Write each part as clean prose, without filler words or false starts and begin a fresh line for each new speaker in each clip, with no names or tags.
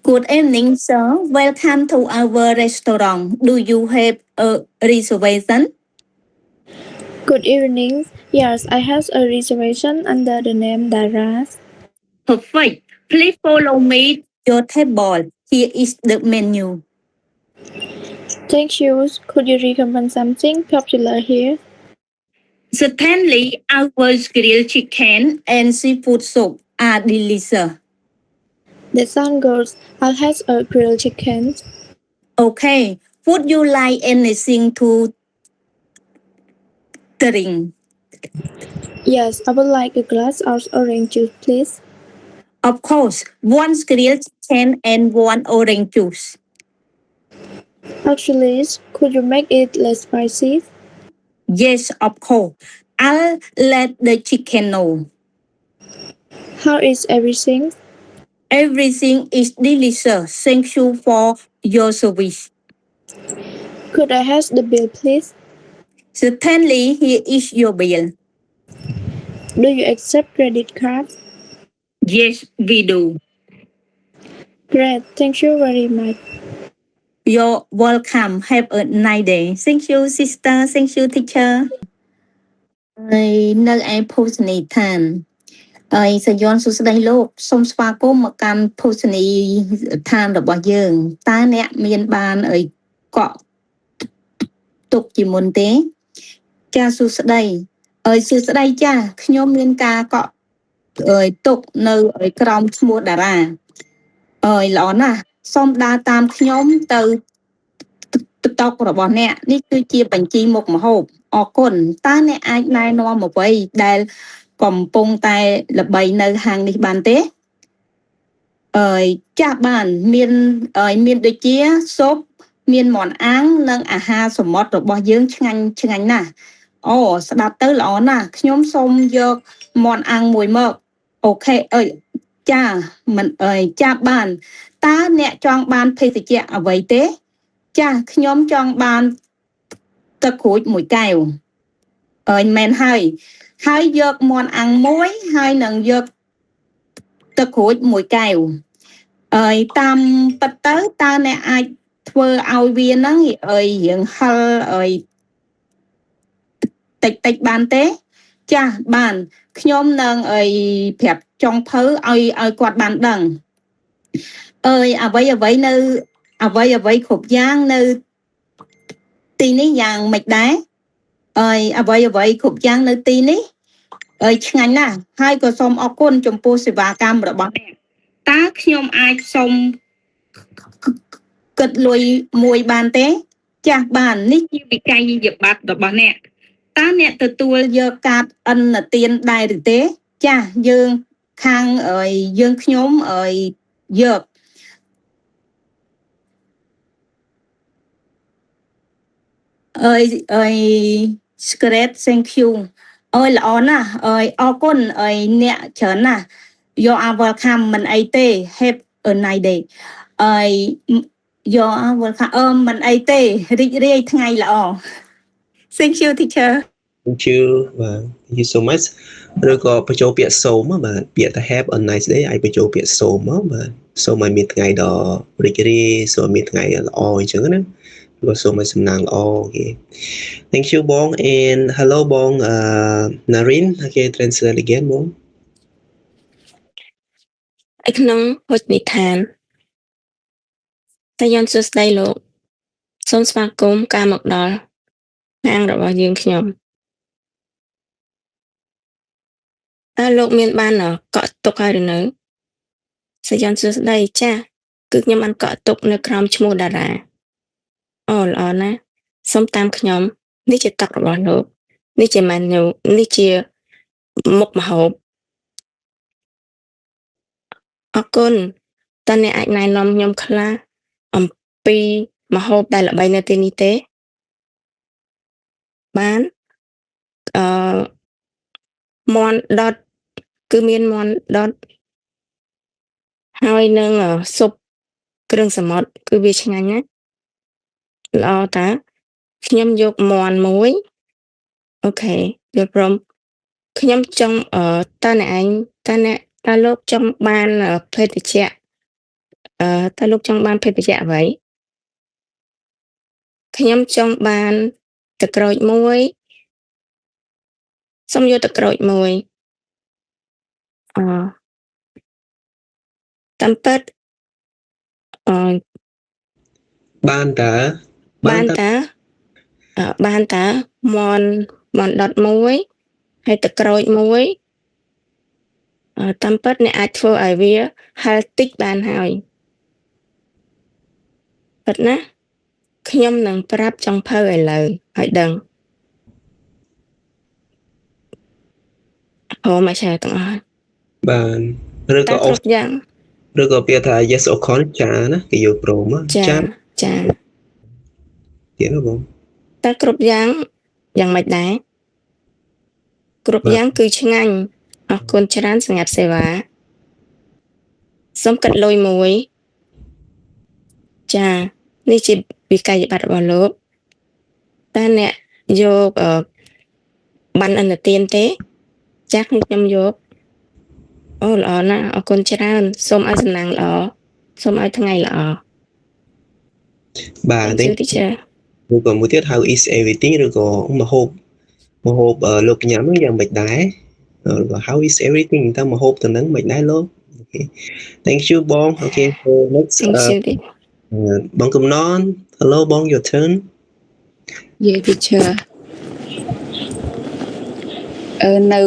Good evening, sir. Welcome to our restaurant. Do you have a reservation?
Good evening. Yes, I have a reservation under the name Daras.
Perfect. Please follow me to your table. Here is the menu.
Thank you. Could you recommend something popular here?
Certainly, our grilled chicken and seafood soup are delicious.
The sound goes. I'll have a grilled chicken.
Okay. Would you like anything to drink?
Yes, I would like a glass of orange juice, please.
Of course, one grilled chicken and one orange juice.
Actually, could you make it less spicy?
Yes, of course. I'll let the chicken know.
How is everything?
Everything is delicious. Thank you for your service.
Could I have the bill, please?
Certainly, here is your bill.
Do you accept credit cards?
Yes, we do.
Great, thank you very much.
You're welcome. Have a nice day. Thank you, sister. Thank you, teacher. ហើយនៅឯភោជនីយដ្ឋានហើយសយ័នសួស្តីលោកសូមស្វាគមន៍មកកាន់ភោជនីយដ្ឋានរបស់យើងតើអ្នកមានបានអីកក់ទុកជាមុនទេចាសសួស្តីសួស្តីចាខ្ញុំមានការកក់ទុកនៅក្រោមឈ្មោះតារាល្អណាស់សូមដើរតាមខ្ញុំទៅតុរបស់អ្នកនេះគឺជាបញ្ជីមុខម្ហូបអរគុណតើអ្នកអាចណែនាំអ្វីដែលកំពុងតែល្បីនៅហាងនេះបានទេចាស់បានមានដូចជាស៊ុបមានមាន់អាំងនិងអាហារសមុទ្ររបស់យើងឆ្ងាញ់ណាស់អូស្ដាប់ទៅល្អណាស់ខ្ញុំសូមយកមាន់អាំងមួយមកអូខេចាមិនចាបានតើអ្នកចង់បានភេសជ្ជៈអ្វីទេចាខ្ញុំចង់បានទឹកក្រូចមួយកែវមែនហើយយកមាន់អាំងមួយហើយនឹងយកទឹកក្រូចមួយកែវតាមពិតទៅតើអ្នកអាចធ្វើឲ្យវាហ្នឹងរៀងហិលតិចបានទេចាស់បានខ្ញុំនឹងប្រាប់ចុងភៅឲ្យគាត់បានដឹងអ្វីនៅអ្វីគ្រប់យ៉ាងនៅទីនេះយ៉ាងមិនដែរអ្វីគ្រប់យ៉ាងនៅទីនេះឆ្ងាញ់ណាស់ហើយក៏សូមអរគុណចំពោះសេវាកម្មរបស់អ្នកតើខ្ញុំអាចសូមគិតលុយមួយបានទេចាស់បាននេះជាវិក័យប័ត្ររបស់អ្នកតើអ្នកទទួលយកកាតឥណទានដែរឬទេចាស់យើងខាងយើងខ្ញុំយកGreat thank you ល្អណាស់អរគុណអ្នកច្រើនណាស់ You are welcome មិនអីទេ Have a nice day You are welcome មិនអីទេរីករាយថ្ងៃល្អ Thank you teacher
Thank you បាទ Thank you so much ឬក៏បញ្ចូលពាក្យសូមបាទពាក្យថា have a nice day អាចបញ្ចូលពាក្យសូមបាទសូមឲ្យមានថ្ងៃដ៏រីករាយសូមឲ្យមានថ្ងៃល្អអញ្ចឹងណាឬក៏សូមឲ្យសំណាងល្អអូខេ Thank you បង and hello បង Narin okay translate again បង
ឯក្នុងភោជនីយដ្ឋានតែយ៉ាងសួស្តីលោកសូមស្វាគមន៍ការមកដល់ហាងរបស់យើងខ្ញុំតើលោកមានបានកក់ទុកហើយឬនៅសយ៉ាងសួស្តីចាស់គឺខ្ញុំបានកក់ទុកនៅក្រោមឈ្មោះតារាអូល្អណាស់សូមតាមខ្ញុំនេះជាតុរបស់លោកនេះជា menu នេះជាមុខម្ហូបអរគុណតើអ្នកអាចណែនាំខ្ញុំខ្លះអំពីម្ហូបដែលល្បីនៅទីនេះទេបានមាន់ដុតគឺមានមាន់ដុតហើយនឹងស៊ុបគ្រឿងសមុទ្រគឺវាឆ្ងាញ់ណាស់ល្អតើខ្ញុំយកមាន់មួយអូខេយល់ព្រមខ្ញុំចង់តើអ្នកលោកចង់បានភេសជ្ជៈ តើលោកចង់បានភេសជ្ជៈអ្វីខ្ញុំចង់បានទឹកក្រូចមួយសូមយកទឹកក្រូចមួយតាមពិត
បានតើមន់ដុតមួយហើយទឹកក្រូចមួយ
តាមពិតអ្នកអាចធ្វើឲ្យវាហឹរតិចបានហើយពិតណាខ្ញុំនឹងប្រាប់ចុងភៅឥឡូវឲ្យដឹងមកឆែទាំងអស់
បានឬក៏
គ្រប់យ៉ាង
ឬក៏ពាក្យថា yes or con ចាណាគេយកព្រម
ចា
ទៀតណាបង
តែគ្រប់យ៉ាងយ៉ាងម៉េចដែរគ្រប់យ៉ាងគឺឆ្ងាញ់អរគុណច្រើនសម្រាប់សេវាសូមកាត់លុយមួយចានេះជាវិក័យប័ត្ររបស់លោកតើអ្នកយកបានអនុទានទេចាស់ខ្ញុំយកអូល្អណាស់អរគុណច្រើនសូមឲ្យសំណាងល្អសូមឲ្យថ្ងៃល្អ
បាទទេឬក៏មួយទៀត how is everything ឬក៏មហូបលោកញ៉ាំហ្នឹងយ៉ាងម៉េចដែរឬក៏ how is everything តើមហូបទៅនឹងមិនដែរលោកអូខេ thank you បងអូខេ so next បងកំណន hello បង your turn
yeah teacher នៅ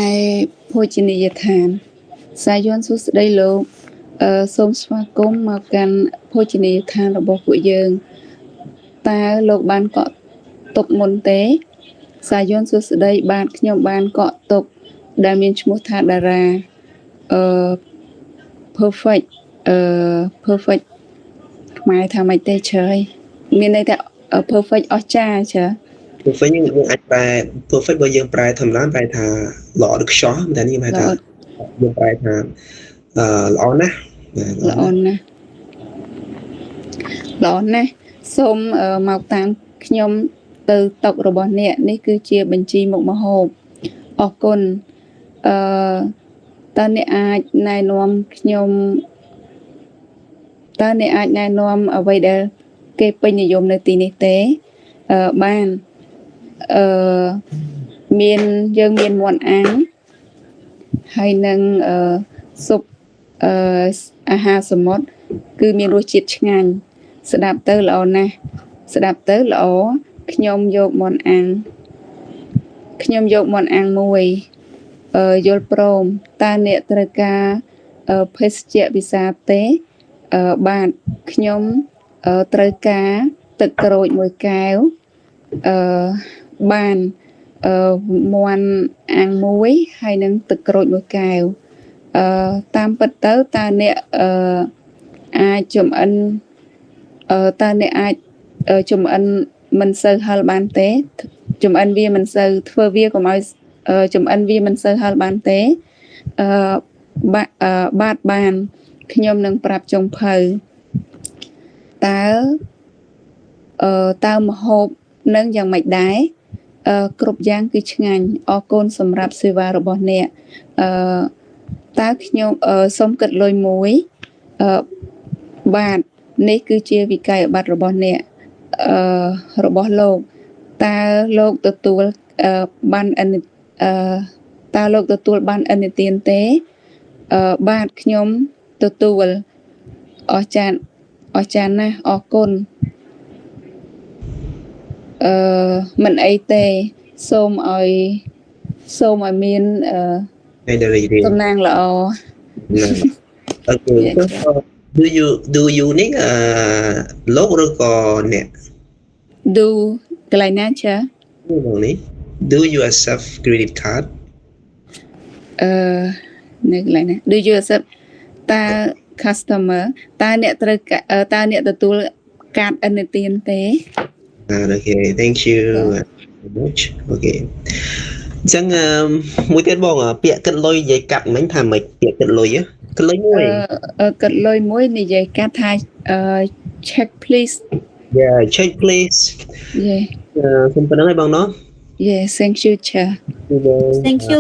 ឯភោជនីយដ្ឋានសាយ័ន្តសួស្តីលោកសូមស្វាគមន៍មកកាន់ភោជនីយដ្ឋានរបស់ពួកយើងតើលោកបានកក់ទុកមុនទេសាយ័ន្តសួស្តីបាទខ្ញុំបានកក់ទុកដែលមានឈ្មោះថាតារាperfect perfect ខ្មែរថាម៉េចទេជ្រើយមានន័យថា perfect អស្ចារ្យជ្រើ
perfect យើងអាចប្រែ perfect បើយើងប្រែធម្មតាប្រែថាល្អឬខ្ចោះតែនេះហៅថាយើងប្រែថាល្អណាស់
ល្អណាស់សូមមកតាមខ្ញុំទៅតុរបស់អ្នកនេះគឺជាបញ្ជីមុខម្ហូបអរគុណតើអ្នកអាចណែនាំខ្ញុំអ្វីដែលគេពេញនិយមនៅទីនេះទេបានយើងមានមាន់អាំងហើយនឹងស៊ុបអាហារសមុទ្រគឺមានរសជាតិឆ្ងាញ់ស្ដាប់ទៅល្អណាស់ខ្ញុំយកមាន់អាំងមួយយល់ព្រមតើអ្នកត្រូវការភេសជ្ជៈពិសាទេបាទខ្ញុំត្រូវការទឹកក្រូចមួយកែវបានមាន់អាំងមួយហើយនឹងទឹកក្រូចមួយកែវតាមពិតទៅតើអ្នកអាចចម្អិនមិនសូវហឹរបានទេចម្អិនវាមិនសូវធ្វើវាកុំឲ្យចម្អិនវាមិនសូវហឹរបានទេបាទបានខ្ញុំនឹងប្រាប់ចុងភៅតើម្ហូបនឹងយ៉ាងម៉េចដែរគ្រប់យ៉ាងគឺឆ្ងាញ់អរគុណសម្រាប់សេវារបស់អ្នកតើខ្ញុំសូមគិតលុយមួយបាទនេះគឺជាវិក័យប័ត្ររបស់អ្នករបស់លោកតើលោកទទួលបានឥណទានទេបាទខ្ញុំទទួលអស្ចារ្យណាស់អរគុណមិនអីទេសូមឲ្យមានតំណាងល្អ
អូខេ do you need លោកឬក៏អ្នក
do កន្លែងណាចា
នេះ do you accept credit card
នៅកន្លែងណា do you accept តើ customer តើអ្នកទទួលកាតឥណទានទេ
អូខេ thank you very much អូខេចឹងមួយទៀតបងពាក្យគិតលុយនិយាយកាត់មិញថាម៉េចពាក្យគិតលុយ
មួយនិយាយកាត់ថា check please
yeah check please
yeah
សូមប៉ុណ្្នឹងឯងបងណោះ
yeah thank you cha
thank you